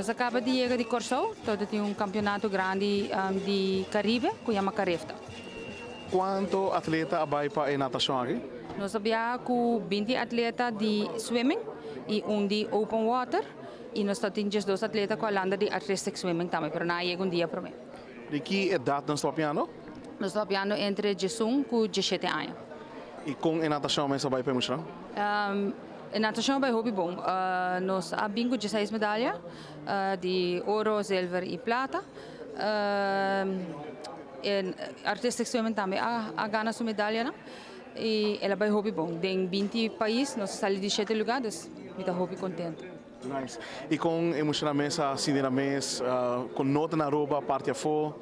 Nós acaba de chegar de Corsão, todo tem campeonato grande de Caribe, que chama Carefta. Quanto atleta vai para a natação aqui? Nós trabalhamos com 20 atletas de swimming e de open water. E nós temos 2 atletas com a landa de artistic swimming também, mas não chega dia para mim. De que idade nós estamos piano? Nós trabalhamos entre 18 e 17 anos. E com a natação, mas vai para o chão? A natação é hobby bom. Nós abrimos 16 medalhas de ouro, silver e prata. Artistic swimming também a ganha sua medalha, né? E ela vai hobby bom. Em 20 países, nós saímos de 7 lugares, então hobby contente. Nice. E com emocionamento, sinceramente, com nota na roupa, parte a fora?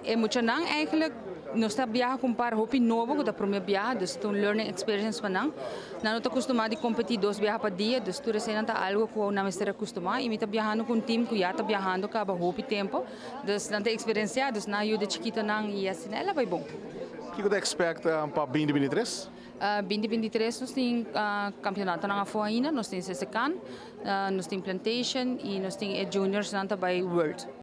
Emocionante, eigenlijk, nós viajamos com um hobby novo, da primeira viagem, então learning experience para nós. Nós não estamos acostumados a competir 2 viagens por dia, então tudo isso é algo que não estamos acostumados. E nós estamos viajando com um time que já está viajando cada hobby tempo, então nós temos experiência, então nós ajuda chiquita e assim, ela vai bom. O que você espera para 2023? 2023 nós temos campeonato na FOA ainda, nós temos SSCAN, nós temos Plantation e nós temos Juniors na World.